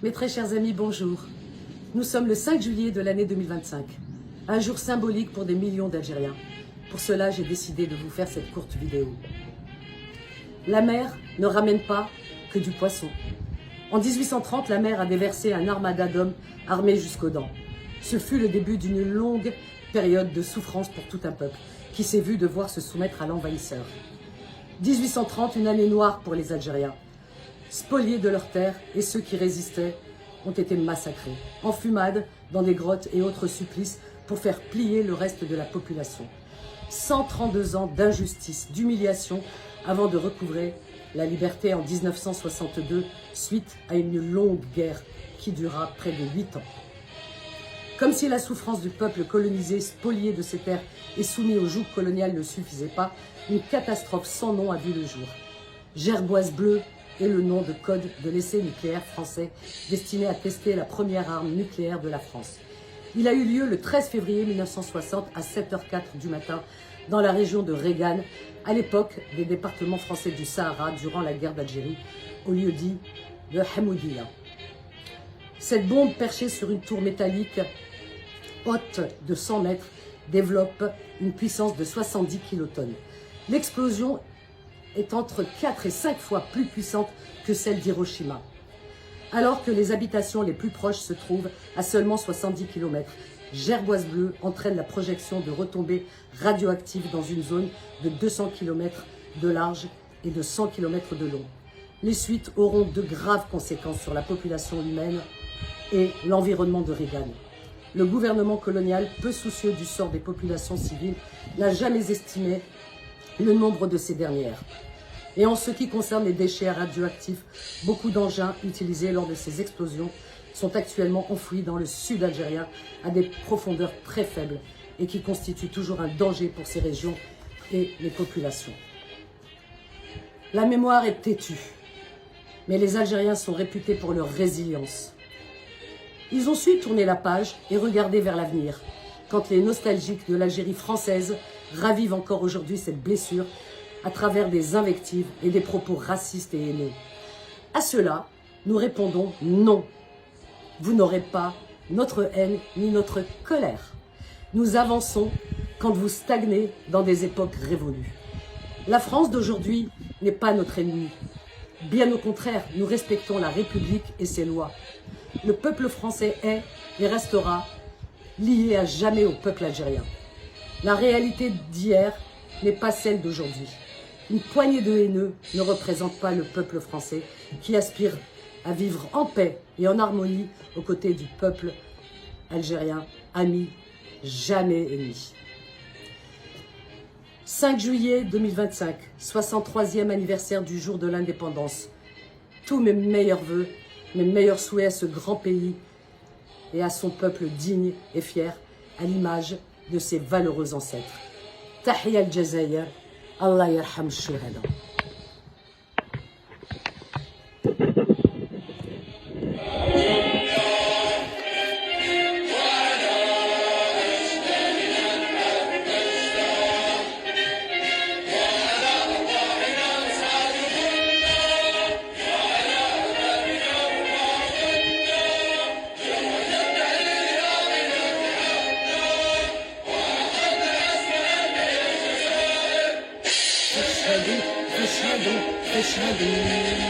Mes très chers amis, bonjour. Nous sommes le 5 juillet de l'année 2025, un jour symbolique pour des millions d'Algériens. Pour cela, j'ai décidé de vous faire cette courte vidéo. La mer ne ramène pas que du poisson. En 1830, la mer a déversé un armada d'hommes armés jusqu'aux dents. Ce fut le début d'une longue période de souffrance pour tout un peuple qui s'est vu devoir se soumettre à l'envahisseur. 1830, une année noire pour les Algériens. Spoliés de leurs terres et ceux qui résistaient ont été massacrés, enfumades dans des grottes et autres supplices pour faire plier le reste de la population. 132 ans d'injustice, d'humiliation avant de recouvrer la liberté en 1962 suite à une longue guerre qui dura près de 8 ans. Comme si la souffrance du peuple colonisé, spolié de ses terres et soumis au joug colonial ne suffisait pas, une catastrophe sans nom a vu le jour. Gerboise bleue est le nom de code de l'essai nucléaire français destiné à tester la première arme nucléaire de la France. Il a eu lieu le 13 février 1960 à 7h04 du matin dans la région de Regan, à l'époque des départements français du Sahara durant la guerre d'Algérie, au lieu dit de Hamoudia. Cette bombe perchée sur une tour métallique haute de 100 mètres développe une puissance de 70 kilotonnes. L'explosion est entre 4 et 5 fois plus puissante que celle d'Hiroshima. Alors que les habitations les plus proches se trouvent à seulement 70 km, Gerboise bleue entraîne la projection de retombées radioactives dans une zone de 200 km de large et de 100 km de long. Les suites auront de graves conséquences sur la population humaine et l'environnement de Regan. Le gouvernement colonial, peu soucieux du sort des populations civiles, n'a jamais estimé le nombre de ces dernières. Et en ce qui concerne les déchets radioactifs, beaucoup d'engins utilisés lors de ces explosions sont actuellement enfouis dans le sud algérien à des profondeurs très faibles et qui constituent toujours un danger pour ces régions et les populations. La mémoire est têtue, mais les Algériens sont réputés pour leur résilience. Ils ont su tourner la page et regarder vers l'avenir, quand les nostalgiques de l'Algérie française ravivent encore aujourd'hui cette blessure à travers des invectives et des propos racistes et haineux. À cela, nous répondons non. Vous n'aurez pas notre haine ni notre colère. Nous avançons quand vous stagnez dans des époques révolues. La France d'aujourd'hui n'est pas notre ennemi. Bien au contraire, nous respectons la République et ses lois. Le peuple français est et restera lié à jamais au peuple algérien. La réalité d'hier n'est pas celle d'aujourd'hui. Une poignée de haineux ne représente pas le peuple français qui aspire à vivre en paix et en harmonie aux côtés du peuple algérien, ami, jamais ennemi. 5 juillet 2025, 63e anniversaire du jour de l'indépendance. Tous mes meilleurs vœux, mes meilleurs souhaits à ce grand pays et à son peuple digne et fier, à l'image de ses valeureux ancêtres. Tahia al-Jazaïr, Allah yarham al-shuhada. أشهد